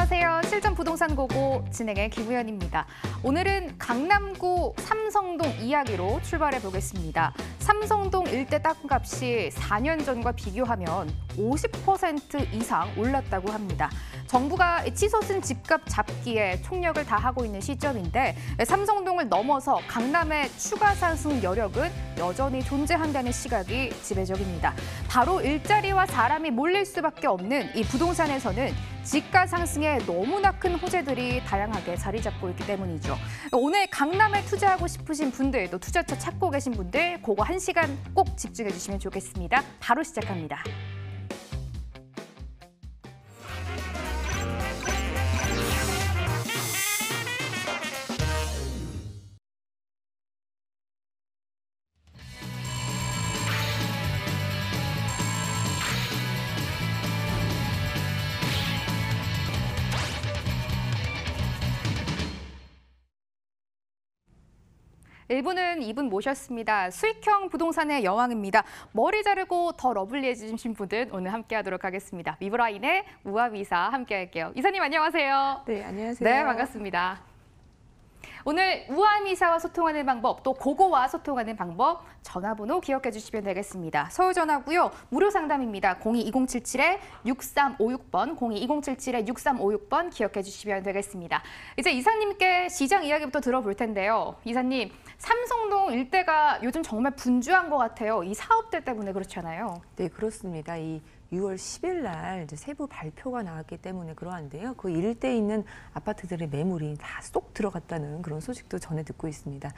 안녕하세요. 실전 부동산 고고 진행의 김우연입니다. 오늘은 강남구 삼성동 이야기로 출발해 보겠습니다. 삼성동 일대 땅값이 4년 전과 비교하면 50% 이상 올랐다고 합니다. 정부가 치솟은 집값 잡기에 총력을 다하고 있는 시점인데 삼성동을 넘어서 강남의 추가 상승 여력은 여전히 존재한다는 시각이 지배적입니다. 바로 일자리와 사람이 몰릴 수밖에 없는 이 부동산에서는 집가 상승에 너무나 큰 호재들이 다양하게 자리 잡고 있기 때문이죠. 오늘 강남에 투자하고 싶으신 분들, 또 투자처 찾고 계신 분들, 그거 1시간 꼭 집중해 주시면 좋겠습니다. 바로 시작합니다. 일부는 이분 모셨습니다. 수익형 부동산의 여왕입니다. 머리 자르고 더 러블리해지신 분들 오늘 함께하도록 하겠습니다. 미브라인의 우아ብ 이사 함께할게요. 이사님 안녕하세요. 네, 안녕하세요. 네, 반갑습니다. 오늘 우아한 이사와 소통하는 방법, 또 고고와 소통하는 방법, 전화번호 기억해 주시면 되겠습니다. 서울 전화고요. 무료 상담입니다. 02-2077-6356번, 02-2077-6356번 기억해 주시면 되겠습니다. 이제 이사님께 시장 이야기부터 들어볼 텐데요. 이사님, 삼성동 일대가 요즘 정말 분주한 것 같아요. 이 사업들 때문에 그렇잖아요. 네, 그렇습니다. 이 6월 10일 날 이제 세부 발표가 나왔기 때문에 그러한데요. 그 일대에 있는 아파트들의 매물이 다 쏙 들어갔다는 그런 소식도 전해 듣고 있습니다.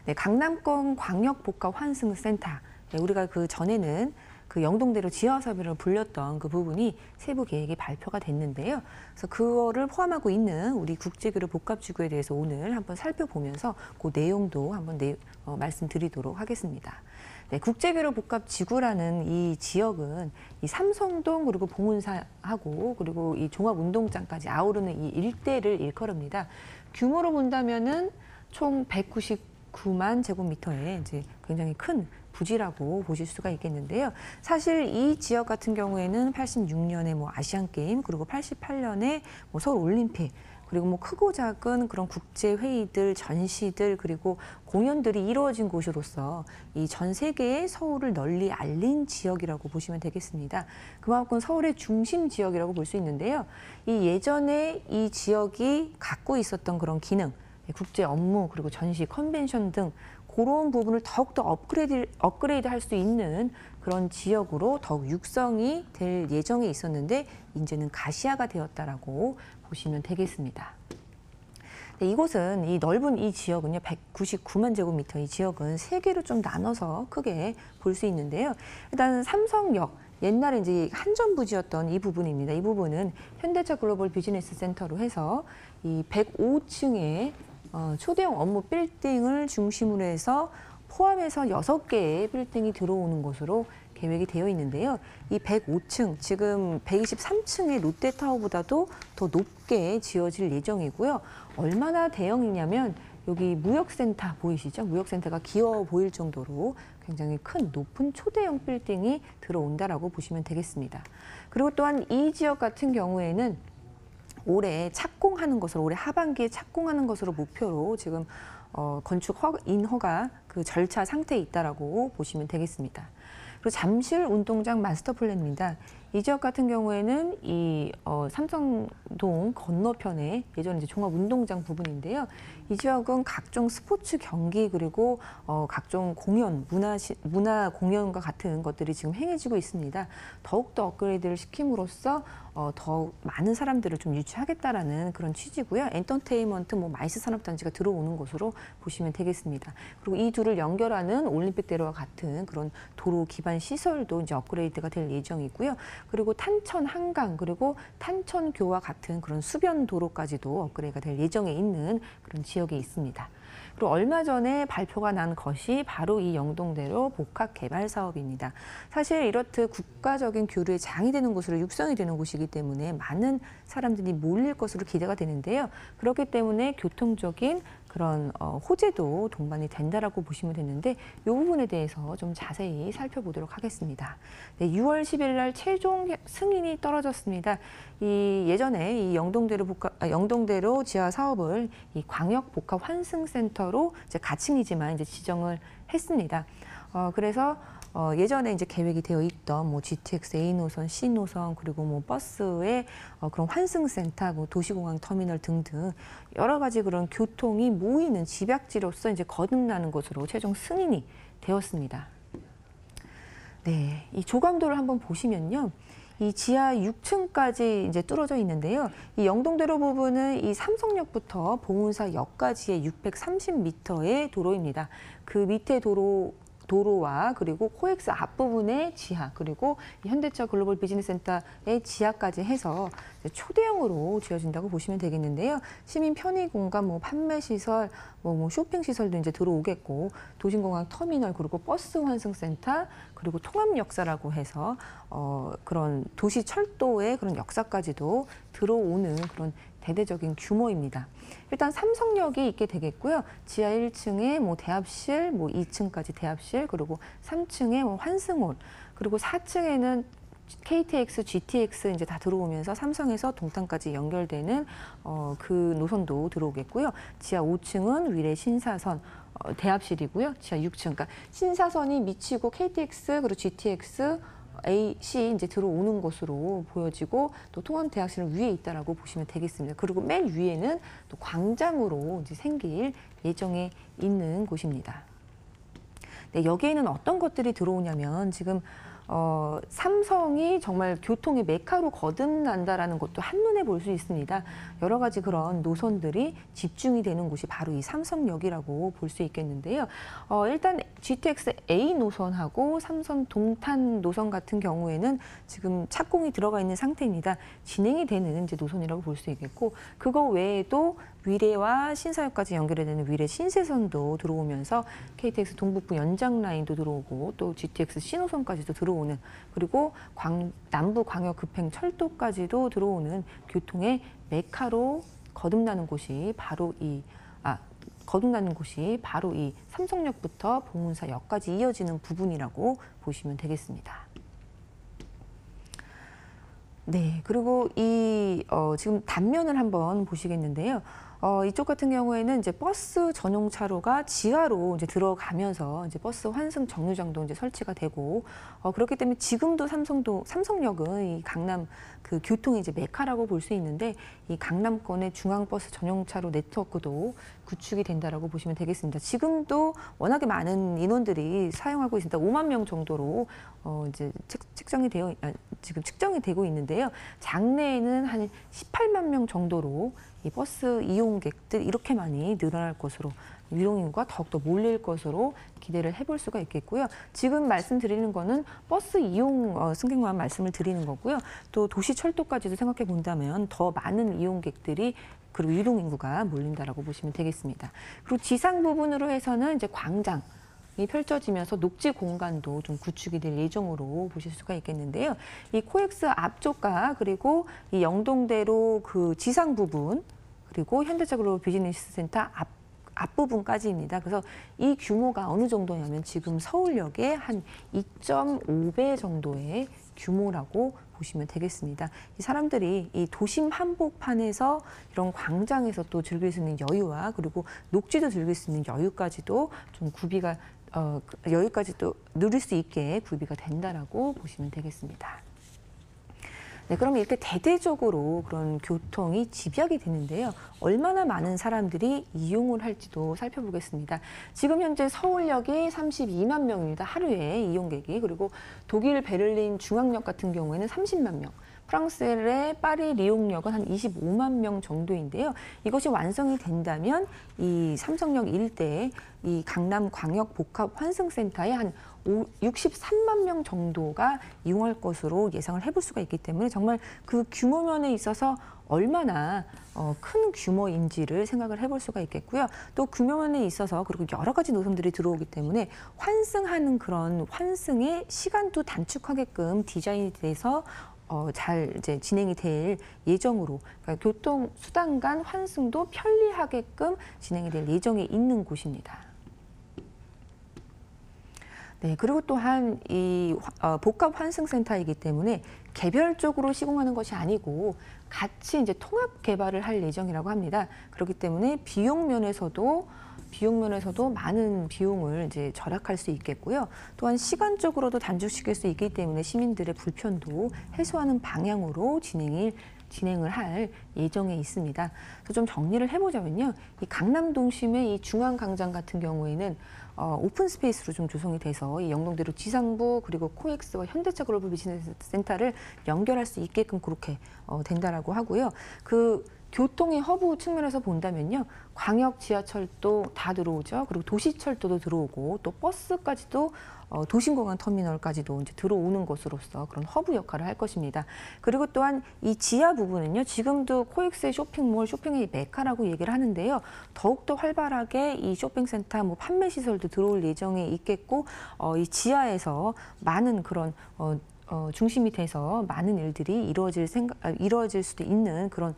네, 강남권 광역복합환승센터. 네, 우리가 그 전에는 그 영동대로 지하사업으로 불렸던 그 부분이 세부 계획이 발표가 됐는데요. 그래서 그거를 포함하고 있는 우리 국제교류 복합지구에 대해서 오늘 한번 살펴보면서 그 내용도 한번 말씀드리도록 하겠습니다. 네, 국제교류 복합지구라는 이 지역은 이 삼성동 그리고 봉은사하고 그리고 이 종합운동장까지 아우르는 이 일대를 일컬습니다. 규모로 본다면은 총 199만 제곱미터의 이제 굉장히 큰 부지라고 보실 수가 있겠는데요. 사실 이 지역 같은 경우에는 86년에 뭐 아시안게임 그리고 88년에 뭐 서울올림픽 그리고 뭐 크고 작은 그런 국제 회의들, 전시들 그리고 공연들이 이루어진 곳으로서 이 전 세계의 서울을 널리 알린 지역이라고 보시면 되겠습니다. 그만큼 서울의 중심 지역이라고 볼 수 있는데요. 이 예전에 이 지역이 갖고 있었던 그런 기능, 국제 업무 그리고 전시, 컨벤션 등 그런 부분을 더욱더 업그레이드 할 수 있는 그런 지역으로 더욱 육성이 될 예정에 있었는데 이제는 가시화가 되었다라고 보시면 되겠습니다. 네, 이곳은 이 넓은 이 지역은요, 199만 제곱미터 이 지역은 세 개로 좀 나눠서 크게 볼 수 있는데요. 일단 삼성역, 옛날에 이제 한전부지였던 이 부분입니다. 이 부분은 현대차 글로벌 비즈니스 센터로 해서 이 105층의 초대형 업무 빌딩을 중심으로 해서 포함해서 6개의 빌딩이 들어오는 것으로 계획이 되어 있는데요. 이 105층, 지금 123층의 롯데타워보다도 더 높게 지어질 예정이고요. 얼마나 대형이냐면 여기 무역센터 보이시죠? 무역센터가 기어 보일 정도로 굉장히 큰 높은 초대형 빌딩이 들어온다라고 보시면 되겠습니다. 그리고 또한 이 지역 같은 경우에는 올해 착공하는 것으로 올해 하반기에 착공하는 것으로 목표로 지금 건축 인허가 그 절차 상태에 있다라고 보시면 되겠습니다. 그리고 잠실 운동장 마스터 플랜입니다. 이 지역 같은 경우에는 이 삼성동 건너편에 예전에 이제 종합운동장 부분인데요. 이 지역은 각종 스포츠 경기 그리고 각종 공연, 문화 공연과 같은 것들이 지금 행해지고 있습니다. 더욱더 업그레이드를 시킴으로써 더 많은 사람들을 좀 유치하겠다라는 그런 취지고요. 엔터테인먼트, 뭐 마이스 산업단지가 들어오는 것으로 보시면 되겠습니다. 그리고 이 둘을 연결하는 올림픽대로와 같은 그런 도로 기반 시설도 이제 업그레이드가 될 예정이고요. 그리고 탄천 한강 그리고 탄천교와 같은 그런 수변 도로까지도 업그레이드가 될 예정에 있는 그런 지역에 있습니다. 그리고 얼마 전에 발표가 난 것이 바로 이 영동대로 복합 개발 사업입니다. 사실 이렇듯 국가적인 교류의 장이 되는 곳으로 육성이 되는 곳이기 때문에 많은 사람들이 몰릴 것으로 기대가 되는데요. 그렇기 때문에 교통적인 그런 호재도 동반이 된다라고 보시면 되는데 이 부분에 대해서 좀 자세히 살펴보도록 하겠습니다. 네, 6월 10일 날 최종 승인이 떨어졌습니다. 예전에 이 영동대로 지하 사업을 이 광역 복합 환승센터로 이제 가칭이지만 이제 지정을 했습니다. 그래서 예전에 이제 계획이 되어 있던 뭐 GTX A 노선, C 노선 그리고 뭐 버스의 그런 환승센터, 뭐 도시공항 터미널 등등 여러 가지 그런 교통이 모이는 집약지로서 이제 거듭나는 것으로 최종 승인이 되었습니다. 네, 이 조감도를 한번 보시면요. 이 지하 6층까지 이제 뚫어져 있는데요. 이 영동대로 부분은 이 삼성역부터 봉은사역까지의 630m의 도로입니다. 그 밑에 도로와 그리고 코엑스 앞부분의 지하 그리고 현대차 글로벌 비즈니스센터의 지하까지 해서 초대형으로 지어진다고 보시면 되겠는데요. 시민 편의 공간, 뭐 판매 시설, 뭐 쇼핑 시설도 이제 들어오겠고 도심공항 터미널 그리고 버스 환승센터 그리고 통합 역사라고 해서 그런 도시 철도의 그런 역사까지도 들어오는 그런 대대적인 규모입니다. 일단 삼성역이 있게 되겠고요. 지하 1층에 뭐 대합실, 뭐 2층까지 대합실, 그리고 3층에 뭐 환승홀, 그리고 4층에는 KTX, GTX 이제 다 들어오면서 삼성에서 동탄까지 연결되는 그 노선도 들어오겠고요. 지하 5층은 위례 신사선 대합실이고요. 지하 6층, 그러니까 신사선이 미치고 KTX 그리고 GTX A, C 이제 들어오는 것으로 보여지고 또 통합대학실은 위에 있다라고 보시면 되겠습니다. 그리고 맨 위에는 또 광장으로 이제 생길 예정에 있는 곳입니다. 네, 여기에는 어떤 것들이 들어오냐면 지금 삼성이 정말 교통의 메카로 거듭난다라는 것도 한눈에 볼 수 있습니다. 여러 가지 그런 노선들이 집중이 되는 곳이 바로 이 삼성역이라고 볼 수 있겠는데요. 일단 GTX A 노선하고 삼성 동탄 노선 같은 경우에는 지금 착공이 들어가 있는 상태입니다. 진행이 되는 이제 노선이라고 볼 수 있겠고 그거 외에도 위례와 신사역까지 연결이 되는 위례 신세선도 들어오면서 KTX 동북부 연장 라인도 들어오고 또 GTX C노선까지도 들어오는 그리고 남부 광역 급행 철도까지도 들어오는 교통의 메카로 거듭나는 곳이 바로 이 삼성역부터 봉은사역까지 이어지는 부분이라고 보시면 되겠습니다. 네, 그리고 지금 단면을 한번 보시겠는데요. 이쪽 같은 경우에는 이제 버스 전용 차로가 지하로 이제 들어가면서 이제 버스 환승 정류장도 이제 설치가 되고 그렇기 때문에 지금도 삼성역은 이 강남 그 교통의 이제 메카라고 볼 수 있는데 이 강남권의 중앙버스 전용 차로 네트워크도 구축이 된다라고 보시면 되겠습니다. 지금도 워낙에 많은 인원들이 사용하고 있습니다. 5만 명 정도로 이제 지금 측정이 되고 있는데요. 장래에는 한 18만 명 정도로 이 버스 이용객들 이렇게 많이 늘어날 것으로 유동인구가 더욱더 몰릴 것으로 기대를 해볼 수가 있겠고요. 지금 말씀드리는 거는 버스 이용 승객만 말씀을 드리는 거고요. 또 도시 철도까지도 생각해 본다면 더 많은 이용객들이 그리고 유동인구가 몰린다라고 보시면 되겠습니다. 그리고 지상 부분으로 해서는 이제 광장 이 펼쳐지면서 녹지 공간도 좀 구축이 될 예정으로 보실 수가 있겠는데요. 이 코엑스 앞쪽과 그리고 이 영동대로 그 지상 부분 그리고 현대차 글로벌 비즈니스 센터 앞부분까지입니다. 그래서 이 규모가 어느 정도냐면 지금 서울역의 한 2.5배 정도의 규모라고 보시면 되겠습니다. 이 사람들이 이 도심 한복판에서 이런 광장에서 또 즐길 수 있는 여유와 그리고 녹지도 즐길 수 있는 여유까지도 좀 구비가 여기까지도 누릴 수 있게 구비가 된다라고 보시면 되겠습니다. 네, 그러면 이렇게 대대적으로 그런 교통이 집약이 되는데요. 얼마나 많은 사람들이 이용을 할지도 살펴보겠습니다. 지금 현재 서울역이 32만 명입니다. 하루에 이용객이. 그리고 독일 베를린 중앙역 같은 경우에는 30만 명. 프랑스의 파리 리옹역은 한 25만 명 정도인데요. 이것이 완성이 된다면 이 삼성역 일대에 이 강남 광역 복합 환승센터에 한 63만 명 정도가 이용할 것으로 예상을 해볼 수가 있기 때문에 정말 그 규모 면에 있어서 얼마나 큰 규모인지를 생각을 해볼 수가 있겠고요. 또 규모 면에 있어서 그리고 여러 가지 노선들이 들어오기 때문에 환승하는 그런 환승의 시간도 단축하게끔 디자인이 돼서 잘 이제 진행이 될 예정으로, 그러니까 교통수단 간 환승도 편리하게끔 진행이 될 예정에 있는 곳입니다. 네, 그리고 또한 이 복합 환승센터이기 때문에 개별적으로 시공하는 것이 아니고 같이 이제 통합 개발을 할 예정이라고 합니다. 그렇기 때문에 비용 면에서도 많은 비용을 이제 절약할 수 있겠고요. 또한 시간적으로도 단축시킬 수 있기 때문에 시민들의 불편도 해소하는 방향으로 진행을 할 예정에 있습니다. 그래서 좀 정리를 해보자면요. 이 강남 동심의 이 중앙광장 같은 경우에는 오픈 스페이스로 좀 조성이 돼서 이 영동대로 지상부 그리고 코엑스와 현대차 글로벌 비즈니스 센터를 연결할 수 있게끔 그렇게 된다라고 하고요. 그 교통의 허브 측면에서 본다면요. 광역 지하철도 다 들어오죠. 그리고 도시철도도 들어오고 또 버스까지도 도심공항 터미널까지도 이제 들어오는 것으로서 그런 허브 역할을 할 것입니다. 그리고 또한 이 지하 부분은요. 지금도 코엑스의 쇼핑몰, 쇼핑의 메카라고 얘기를 하는데요. 더욱더 활발하게 이 쇼핑센터, 뭐 판매 시설도 들어올 예정에 있겠고 이 지하에서 많은 그런 중심이 돼서 많은 일들이 이루어질 수도 있는 그런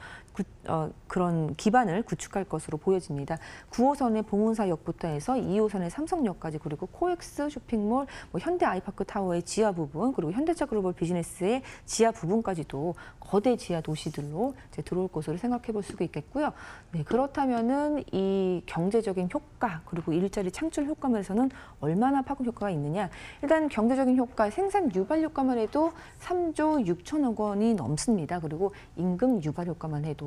기반을 구축할 것으로 보여집니다. 9호선의 봉은사역부터 해서 2호선의 삼성역까지 그리고 코엑스 쇼핑몰, 뭐 현대 아이파크 타워의 지하 부분 그리고 현대차 글로벌 비즈니스의 지하 부분까지도 거대 지하 도시들로 이제 들어올 것으로 생각해 볼 수가 있겠고요. 네, 그렇다면은 이 경제적인 효과 그리고 일자리 창출 효과 면에서는 얼마나 파급 효과가 있느냐? 일단 경제적인 효과, 생산 유발 효과만 해도 3조 6천억 원이 넘습니다. 그리고 임금 유발 효과만 해도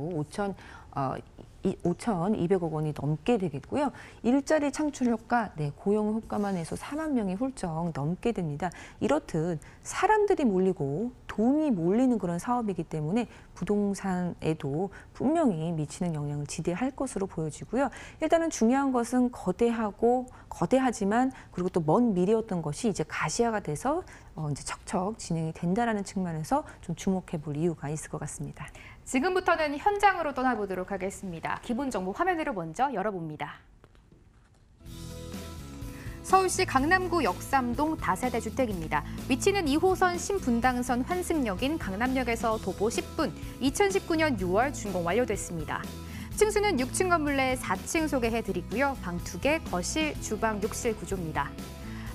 5,200억 원이 넘게 되겠고요. 일자리 창출 효과, 네, 고용 효과만 해서 4만 명이 훌쩍 넘게 됩니다. 이렇듯 사람들이 몰리고 돈이 몰리는 그런 사업이기 때문에 부동산에도 분명히 미치는 영향을 지대할 것으로 보여지고요. 일단은 중요한 것은 거대하지만 그리고 또 먼 미래였던 것이 이제 가시화가 돼서 이제 척척 진행이 된다라는 측면에서 좀 주목해 볼 이유가 있을 것 같습니다. 지금부터는 현장으로 떠나보도록 하겠습니다. 기본 정보 화면으로 먼저 열어봅니다. 서울시 강남구 역삼동 다세대 주택입니다. 위치는 2호선 신분당선 환승역인 강남역에서 도보 10분, 2019년 6월 준공 완료됐습니다. 층수는 6층 건물 내 4층 소개해드리고요. 방 2개, 거실, 주방, 욕실 구조입니다.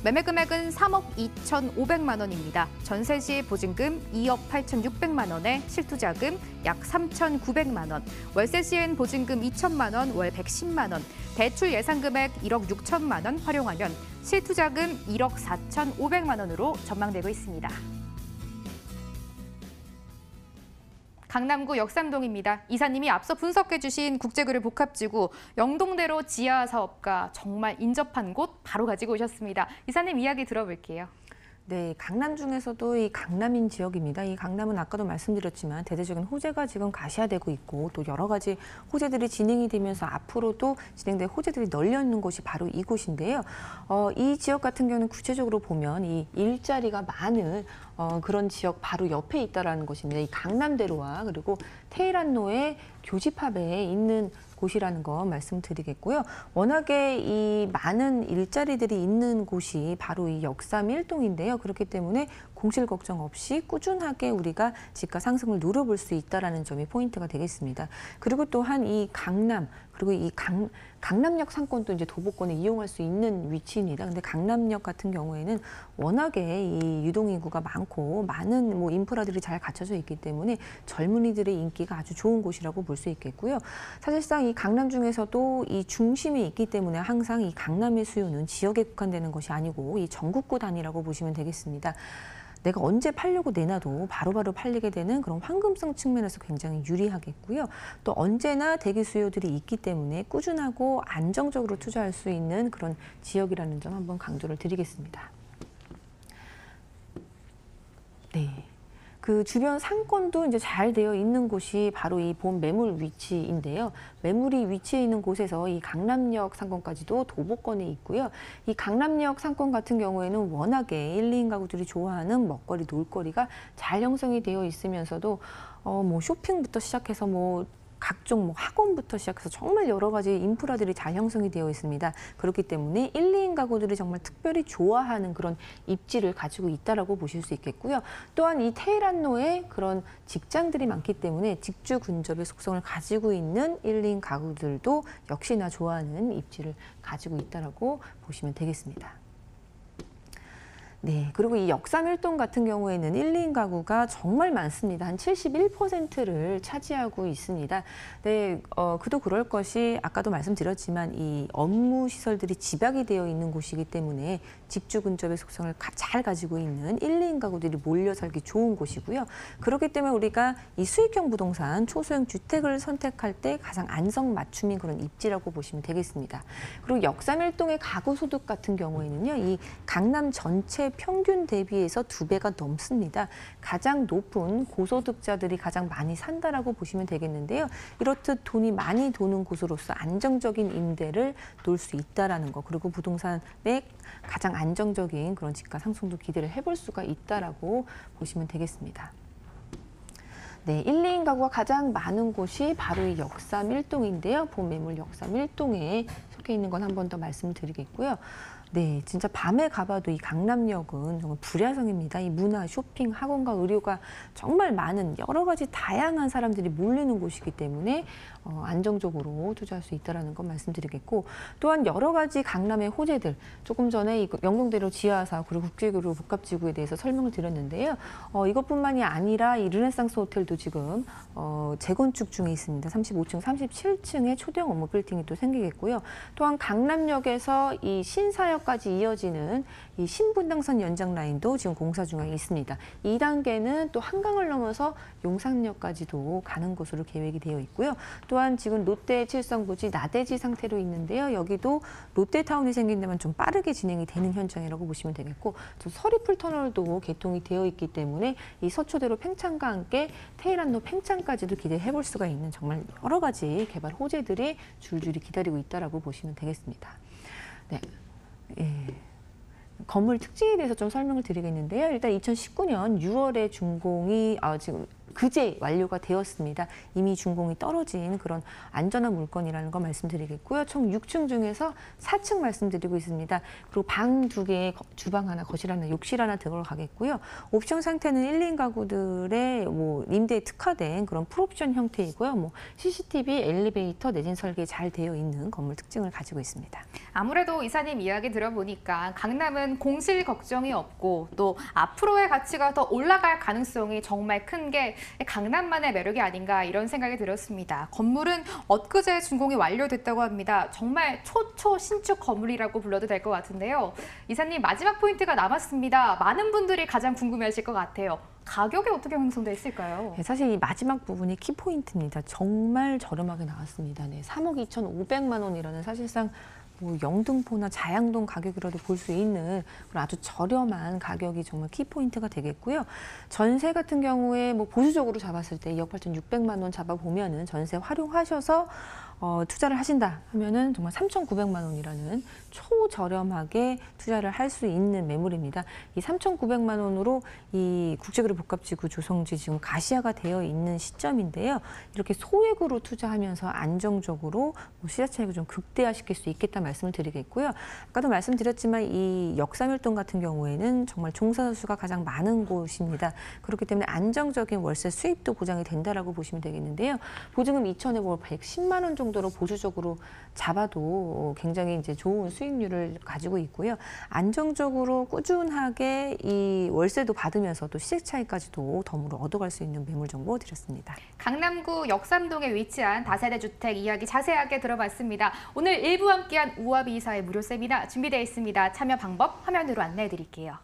매매 금액은 3억 2,500만 원입니다. 전세 시 보증금 2억 8,600만 원에 실투자금 약 3,900만 원, 월세 시엔 보증금 2천만 원, 월 110만 원, 대출 예상 금액 1억 6천만 원 활용하면 실투자금 1억 4,500만 원으로 전망되고 있습니다. 강남구 역삼동입니다. 이사님이 앞서 분석해 주신 국제그룹 복합지구 영동대로 지하 사업가 정말 인접한 곳 바로 가지고 오셨습니다. 이사님 이야기 들어볼게요. 네, 강남 중에서도 이 강남인 지역입니다. 이 강남은 아까도 말씀드렸지만 대대적인 호재가 지금 가시화되고 있고 또 여러 가지 호재들이 진행이 되면서 앞으로도 진행될 호재들이 널려 있는 곳이 바로 이곳인데요. 이 지역 같은 경우는 구체적으로 보면 이 일자리가 많은 그런 지역 바로 옆에 있다라는 것입니다. 이 강남대로와 그리고 테헤란로의 교집합에 있는 곳이라는 거 말씀드리겠고요. 워낙에 이 많은 일자리들이 있는 곳이 바로 이 역삼 1동인데요. 그렇기 때문에 공실 걱정 없이 꾸준하게 우리가 집가 상승을 누려볼 수 있다는 점이 포인트가 되겠습니다. 그리고 또한 이 강남 그리고 이 강남역 상권도 이제 도보권에 이용할 수 있는 위치입니다. 근데 강남역 같은 경우에는 워낙에 이 유동인구가 많고 많은 뭐 인프라들이 잘 갖춰져 있기 때문에 젊은이들의 인기가 아주 좋은 곳이라고 볼 수 있겠고요. 사실상 이 강남 중에서도 이 중심이 있기 때문에 항상 이 강남의 수요는 지역에 국한되는 것이 아니고 이 전국구 단위라고 보시면 되겠습니다. 내가 언제 팔려고 내놔도 바로바로 팔리게 되는 그런 황금성 측면에서 굉장히 유리하겠고요. 또 언제나 대기 수요들이 있기 때문에 꾸준하고 안정적으로 투자할 수 있는 그런 지역이라는 점 한번 강조를 드리겠습니다. 네. 그 주변 상권도 이제 잘 되어 있는 곳이 바로 이 본 매물 위치인데요. 매물이 위치해 있는 곳에서 이 강남역 상권까지도 도보권에 있고요. 이 강남역 상권 같은 경우에는 워낙에 1, 2인 가구들이 좋아하는 먹거리, 놀거리가 잘 형성이 되어 있으면서도 뭐 쇼핑부터 시작해서 뭐 각종 뭐 학원부터 시작해서 정말 여러 가지 인프라들이 잘 형성이 되어 있습니다. 그렇기 때문에 1, 2인 가구들이 정말 특별히 좋아하는 그런 입지를 가지고 있다라고 보실 수 있겠고요. 또한 이 테헤란로에 그런 직장들이 많기 때문에 직주 근접의 속성을 가지고 있는 1, 2인 가구들도 역시나 좋아하는 입지를 가지고 있다라고 보시면 되겠습니다. 네, 그리고 이 역삼일동 같은 경우에는 1, 2인 가구가 정말 많습니다. 한 71%를 차지하고 있습니다. 네, 그도 그럴 것이 아까도 말씀드렸지만 이 업무 시설들이 집약이 되어 있는 곳이기 때문에 직주 근접의 속성을 잘 가지고 있는 1, 2인 가구들이 몰려 살기 좋은 곳이고요. 그렇기 때문에 우리가 이 수익형 부동산, 초소형 주택을 선택할 때 가장 안성맞춤인 그런 입지라고 보시면 되겠습니다. 그리고 역삼일동의 가구 소득 같은 경우에는요, 이 강남 전체 평균 대비해서 2배가 넘습니다. 가장 높은 고소득자들이 가장 많이 산다라고 보시면 되겠는데요. 이렇듯 돈이 많이 도는 곳으로서 안정적인 임대를 놓을 수 있다라는 거, 그리고 부동산의 가장 안정적인 그런 집가 상승도 기대를 해볼 수가 있다라고 보시면 되겠습니다. 네, 1, 2인 가구가 가장 많은 곳이 바로 이 역삼일동인데요. 본 매물 역삼일동에 속해 있는 건 한 번 더 말씀드리겠고요. 네, 진짜 밤에 가봐도 이 강남역은 정말 불야성입니다. 이 문화, 쇼핑, 학원과 의료가 정말 많은 여러 가지 다양한 사람들이 몰리는 곳이기 때문에 안정적으로 투자할 수 있다는 건 말씀드리겠고, 또한 여러 가지 강남의 호재들, 조금 전에 이 영동대로 지하사 그리고 국제교류 복합지구에 대해서 설명을 드렸는데요. 이것뿐만이 아니라 이 르네상스 호텔도 지금 재건축 중에 있습니다. 35층, 37층의 초대형 업무 빌딩이 또 생기겠고요. 또한 강남역에서 이 신사역까지 이어지는 이 신분당선 연장 라인도 지금 공사 중에 있습니다. 2단계는 또 한강을 넘어서 용산역까지도 가는 곳으로 계획이 되어 있고요. 또한 지금 롯데 칠성부지 나대지 상태로 있는데요. 여기도 롯데타운이 생긴다면 좀 빠르게 진행이 되는 현장이라고 보시면 되겠고, 또 서리풀 터널도 개통이 되어 있기 때문에 이 서초대로 팽창과 함께 테헤란로 팽창까지도 기대해 볼 수가 있는 정말 여러 가지 개발 호재들이 줄줄이 기다리고 있다라고 보시면 되겠습니다. 네. 예. 건물 특징에 대해서 좀 설명을 드리겠는데요. 일단 2019년 6월에 준공이 지금 그제 완료가 되었습니다. 이미 준공이 떨어진 그런 안전한 물건이라는 거 말씀드리겠고요. 총 6층 중에서 4층 말씀드리고 있습니다. 그리고 방 2개, 주방 하나, 거실 하나, 욕실 하나 들어가겠고요. 옵션 상태는 1, 2인 가구들의 뭐 임대에 특화된 그런 풀옵션 형태이고요. 뭐 CCTV, 엘리베이터, 내진 설계 잘 되어 있는 건물 특징을 가지고 있습니다. 아무래도 이사님 이야기 들어보니까 강남은 공실 걱정이 없고 또 앞으로의 가치가 더 올라갈 가능성이 정말 큰 게 강남만의 매력이 아닌가 이런 생각이 들었습니다. 건물은 엊그제 준공이 완료됐다고 합니다. 정말 초초 신축 건물이라고 불러도 될 것 같은데요. 이사님 마지막 포인트가 남았습니다. 많은 분들이 가장 궁금해하실 것 같아요. 가격이 어떻게 형성돼 있을까요? 네, 사실 이 마지막 부분이 키포인트입니다. 정말 저렴하게 나왔습니다. 네, 3억 2,500만 원이라는 사실상 뭐 영등포나 자양동 가격이라도 볼 수 있는 그런 아주 저렴한 가격이 정말 키포인트가 되겠고요. 전세 같은 경우에 뭐 보수적으로 잡았을 때 2억 8,600만 원 잡아보면은 전세 활용하셔서 투자를 하신다 하면은 정말 3,900만 원이라는 초저렴하게 투자를 할 수 있는 매물입니다. 이 3,900만 원으로 이 국제교류 복합지구 조성지 지금 가시화가 되어 있는 시점인데요. 이렇게 소액으로 투자하면서 안정적으로 뭐 시세 차익을 좀 극대화시킬 수 있겠다 말씀을 드리겠고요. 아까도 말씀드렸지만 이 역삼일동 같은 경우에는 정말 종사자 수가 가장 많은 곳입니다. 그렇기 때문에 안정적인 월세 수입도 보장이 된다라고 보시면 되겠는데요. 보증금 2천에 뭐 110만 원 정도로 보수적으로 잡아도 굉장히 이제 좋은 수익률을 가지고 있고요. 안정적으로 꾸준하게 이 월세도 받으면서 또 시세 차익까지도 덤으로 얻어갈 수 있는 매물 정보 드렸습니다. 강남구 역삼동에 위치한 다세대 주택 이야기 자세하게 들어봤습니다. 오늘 일부 함께한 우아비 이사의 무료 세미나 준비되어 있습니다. 참여 방법 화면으로 안내해 드릴게요.